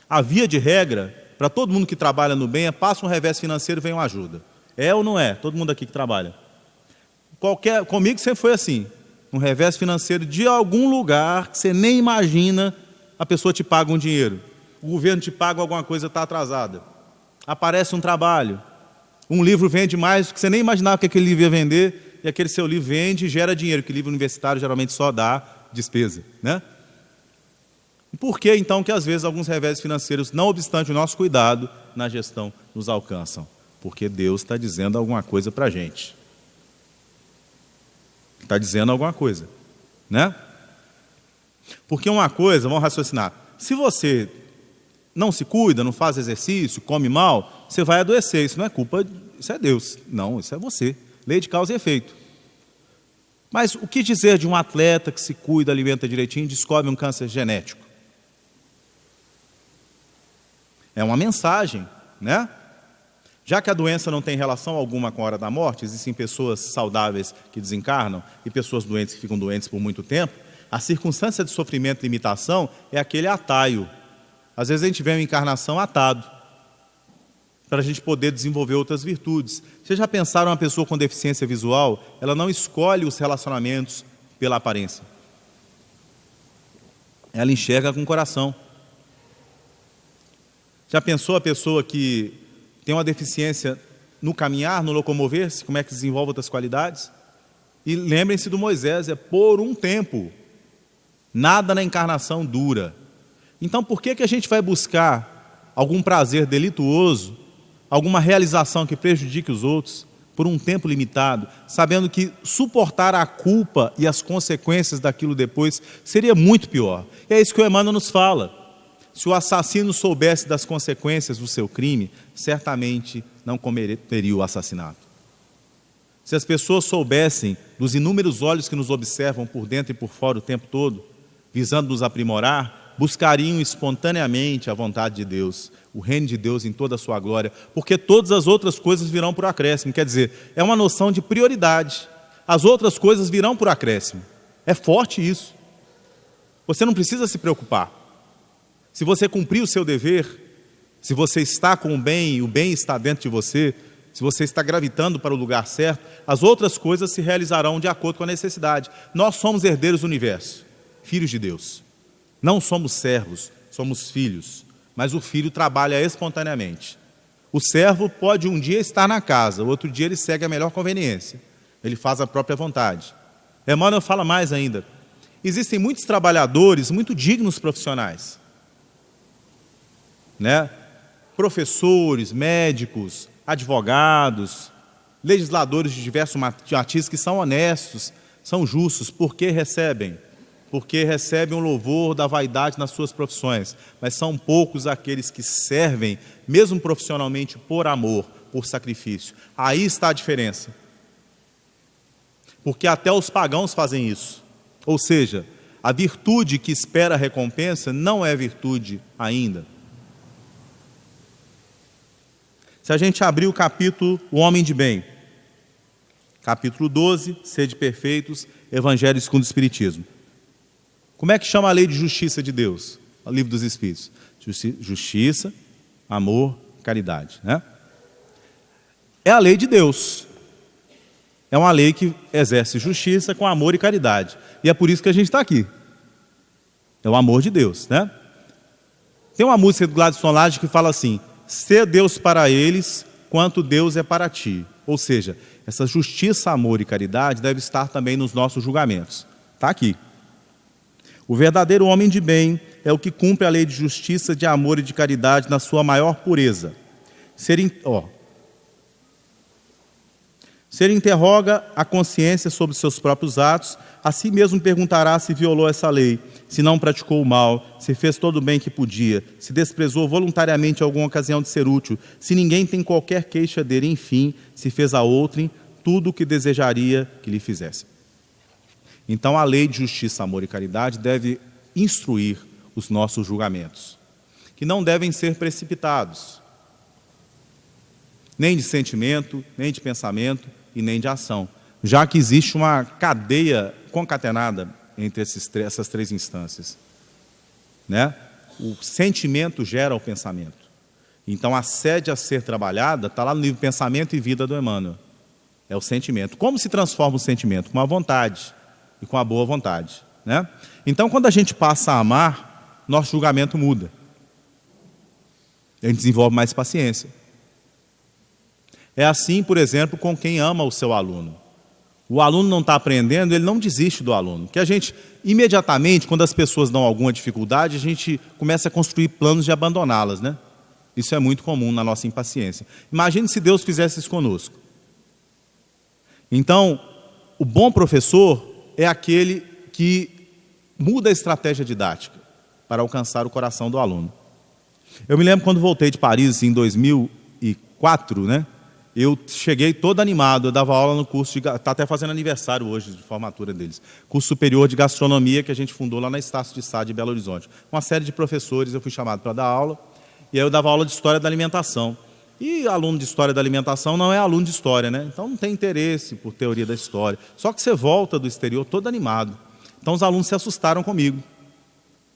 A via de regra, para todo mundo que trabalha no bem, é passa um revés financeiro e vem uma ajuda. É ou não é? Todo mundo aqui que trabalha. Comigo sempre foi assim. Um revés financeiro de algum lugar que você nem imagina, a pessoa te paga um dinheiro. O governo te paga alguma coisa, está atrasada. Aparece um trabalho. Um livro vende mais do que você nem imaginava que aquele livro ia vender, e aquele seu livro vende e gera dinheiro, que livro universitário geralmente só dá despesa, né? E por que então que às vezes alguns revés financeiros, não obstante o nosso cuidado na gestão, nos alcançam? Porque Deus está dizendo alguma coisa para a gente. Está dizendo alguma coisa, né? Porque uma coisa, vamos raciocinar, se você não se cuida, não faz exercício, come mal, você vai adoecer, isso não é culpa, isso é Deus, não, isso é você. Lei de causa e efeito. Mas o que dizer de um atleta que se cuida, alimenta direitinho e descobre um câncer genético? É uma mensagem, né? Já que a doença não tem relação alguma com a hora da morte, existem pessoas saudáveis que desencarnam e pessoas doentes que ficam doentes por muito tempo, a circunstância de sofrimento e limitação é aquele atalho. Às vezes a gente vê uma encarnação atado, para a gente poder desenvolver outras virtudes. Vocês já pensaram, uma pessoa com deficiência visual, ela não escolhe os relacionamentos pela aparência. Ela enxerga com o coração. Já pensou a pessoa que tem uma deficiência no caminhar, no locomover-se, como é que desenvolve outras qualidades? E lembrem-se do Moisés, é por um tempo. Nada na encarnação dura. Então por que a gente vai buscar algum prazer delituoso, alguma realização que prejudique os outros, por um tempo limitado, sabendo que suportar a culpa e as consequências daquilo depois seria muito pior? E é isso que o Emmanuel nos fala. Se o assassino soubesse das consequências do seu crime, certamente não cometeria o assassinato. Se as pessoas soubessem dos inúmeros olhos que nos observam por dentro e por fora o tempo todo, visando nos aprimorar, buscariam espontaneamente a vontade de Deus, o reino de Deus em toda a sua glória, porque todas as outras coisas virão por acréscimo. Quer dizer, é uma noção de prioridade. As outras coisas virão por acréscimo. É forte isso. Você não precisa se preocupar. Se você cumprir o seu dever, se você está com o bem e o bem está dentro de você, se você está gravitando para o lugar certo, as outras coisas se realizarão de acordo com a necessidade. Nós somos herdeiros do universo, filhos de Deus. Não somos servos, somos filhos, mas o filho trabalha espontaneamente. O servo pode um dia estar na casa, o outro dia ele segue a melhor conveniência. Ele faz a própria vontade. Emmanuel fala mais ainda. Existem muitos trabalhadores muito dignos profissionais, né? Professores, médicos, advogados, legisladores de diversos matizes que são honestos, são justos, porque recebem um louvor da vaidade nas suas profissões, mas são poucos aqueles que servem, mesmo profissionalmente, por amor, por sacrifício. Aí está a diferença. Porque até os pagãos fazem isso. Ou seja, a virtude que espera a recompensa não é virtude ainda. Se a gente abrir o capítulo O Homem de Bem, capítulo 12, Sede Perfeitos, Evangelho segundo o Espiritismo. Como é que chama a lei de justiça de Deus? O livro dos Espíritos. Justiça, amor, caridade, né? é a lei de Deus. É uma lei que exerce justiça com amor e caridade. E é por isso que a gente está aqui. É o amor de Deus, né? Tem uma música do Gladson Laje que fala assim: ser Deus para eles, quanto Deus é para ti. Ou seja, essa justiça, amor e caridade deve estar também nos nossos julgamentos. Está aqui. O verdadeiro homem de bem é o que cumpre a lei de justiça, de amor e de caridade na sua maior pureza. Se ele interroga a consciência sobre seus próprios atos, a si mesmo perguntará se violou essa lei, se não praticou o mal, se fez todo o bem que podia, se desprezou voluntariamente alguma ocasião de ser útil, se ninguém tem qualquer queixa dele, enfim, se fez a outrem tudo o que desejaria que lhe fizesse. Então a lei de justiça, amor e caridade deve instruir os nossos julgamentos, que não devem ser precipitados, nem de sentimento, nem de pensamento e nem de ação, já que existe uma cadeia concatenada entre essas três instâncias, né? O sentimento gera o pensamento. Então a sede a ser trabalhada está lá no livro Pensamento e Vida do Emmanuel. É o sentimento. Como se transforma o sentimento? Com a vontade e com a boa vontade, né? Então quando a gente passa a amar, nosso julgamento muda. A gente desenvolve mais paciência. É assim, por exemplo, com quem ama o seu aluno. O aluno não está aprendendo, ele não desiste do aluno. Porque a gente, imediatamente, quando as pessoas dão alguma dificuldade, a gente começa a construir planos de abandoná-las, né? Isso é muito comum na nossa impaciência. Imagine se Deus fizesse isso conosco. Então, o bom professor é aquele que muda a estratégia didática para alcançar o coração do aluno. Eu me lembro quando voltei de Paris em 2004, né? Eu cheguei todo animado, eu dava aula no curso, está até fazendo aniversário hoje de formatura deles, curso superior de gastronomia que a gente fundou lá na Estácio de Sá de Belo Horizonte. Uma série de professores, eu fui chamado para dar aula, e aí eu dava aula de História da Alimentação. E aluno de História da Alimentação não é aluno de História, né? Então não tem interesse por teoria da história. Só que você volta do exterior todo animado. Então os alunos se assustaram comigo.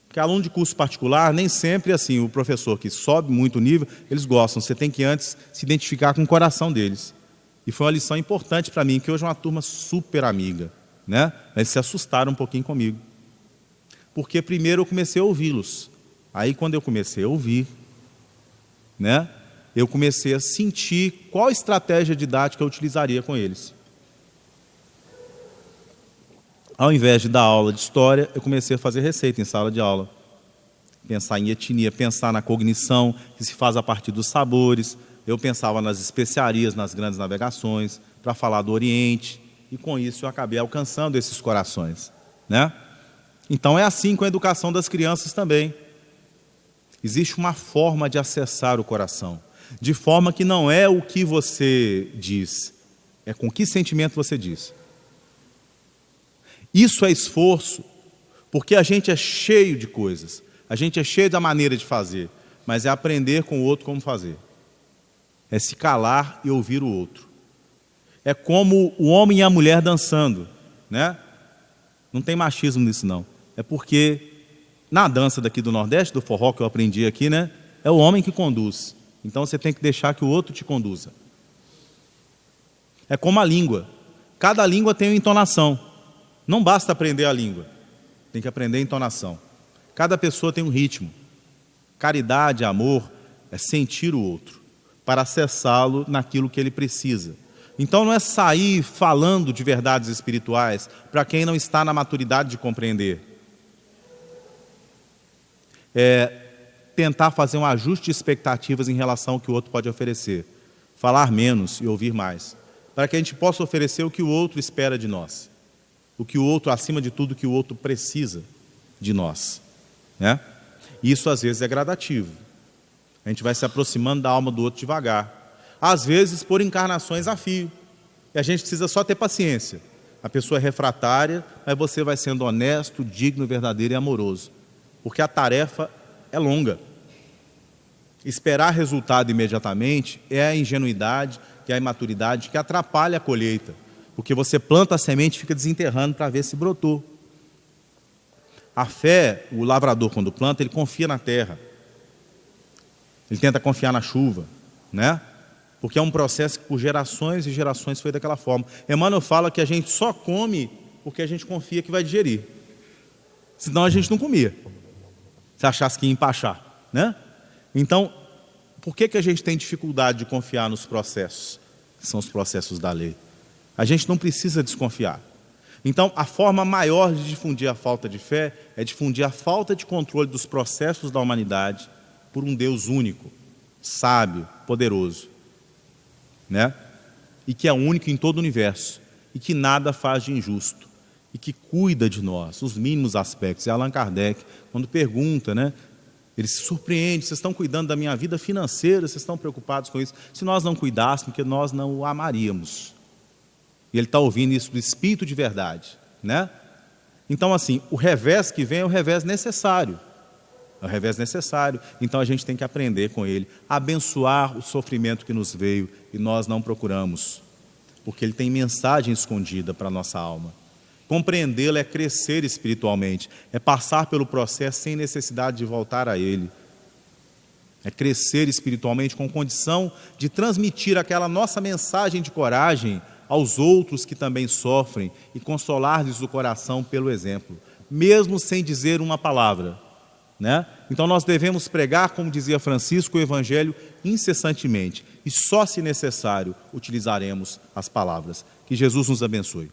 Porque aluno de curso particular, nem sempre assim, o professor que sobe muito o nível, eles gostam. Você tem que antes se identificar com o coração deles. E foi uma lição importante para mim, que hoje é uma turma super amiga, né? Eles se assustaram um pouquinho comigo. Porque primeiro eu comecei a ouvi-los. Aí quando eu comecei a ouvir, né, eu comecei a sentir qual estratégia didática eu utilizaria com eles. Ao invés de dar aula de história, eu comecei a fazer receita em sala de aula. Pensar em etnia, pensar na cognição, que se faz a partir dos sabores. Eu pensava nas especiarias, nas grandes navegações, para falar do Oriente. E com isso eu acabei alcançando esses corações, né? Então é assim com a educação das crianças também. Existe uma forma de acessar o coração. De forma que não é o que você diz, é com que sentimento você diz. Isso é esforço, porque a gente é cheio de coisas, a gente é cheio da maneira de fazer, mas é aprender com o outro como fazer. É se calar e ouvir o outro. É como o homem e a mulher dançando, né? Não tem machismo nisso não. É porque na dança daqui do Nordeste, do forró que eu aprendi aqui, né? É o homem que conduz. Então você tem que deixar que o outro te conduza. É como a língua. Cada língua tem uma entonação. Não basta aprender a língua, tem que aprender a entonação. Cada pessoa tem um ritmo. Caridade, amor, é sentir o outro, para acessá-lo naquilo que ele precisa. Então não é sair falando de verdades espirituais para quem não está na maturidade de compreender. É tentar fazer um ajuste de expectativas em relação ao que o outro pode oferecer. Falar menos e ouvir mais, para que a gente possa oferecer o que o outro espera de nós. O que o outro, acima de tudo, o que o outro precisa de nós, né? Isso às vezes é gradativo. A gente vai se aproximando da alma do outro devagar. Às vezes por encarnações a fio. E a gente precisa só ter paciência. A pessoa é refratária, mas você vai sendo honesto, digno, verdadeiro e amoroso. Porque a tarefa é longa. Esperar resultado imediatamente é a ingenuidade, é a imaturidade que atrapalha a colheita. Porque você planta a semente e fica desenterrando para ver se brotou. A fé, o lavrador quando planta, ele confia na terra. Ele tenta confiar na chuva, né? porque é um processo que por gerações e gerações foi daquela forma. Emmanuel fala que a gente só come porque a gente confia que vai digerir, senão a gente não comia, se achasse que ia empachar, né? Então, por que a gente tem dificuldade de confiar nos processos, que são os processos da lei? A gente não precisa desconfiar. Então, a forma maior de difundir a falta de fé é difundir a falta de controle dos processos da humanidade por um Deus único, sábio, poderoso, né? E que é único em todo o universo, e que nada faz de injusto, e que cuida de nós, os mínimos aspectos. E Allan Kardec, quando pergunta, né, ele se surpreende: vocês estão cuidando da minha vida financeira, vocês estão preocupados com isso? Se nós não cuidássemos, porque nós não o amaríamos. E ele está ouvindo isso do Espírito de verdade, né? Então, assim, o revés que vem é o revés necessário. É o revés necessário. Então, a gente tem que aprender com ele, abençoar o sofrimento que nos veio e nós não procuramos, porque ele tem mensagem escondida para a nossa alma. Compreendê-lo é crescer espiritualmente, é passar pelo processo sem necessidade de voltar a ele. É crescer espiritualmente com condição de transmitir aquela nossa mensagem de coragem aos outros que também sofrem e consolar-lhes o coração pelo exemplo, mesmo sem dizer uma palavra, né? Então nós devemos pregar, como dizia Francisco, o Evangelho incessantemente, e só se necessário utilizaremos as palavras. Que Jesus nos abençoe.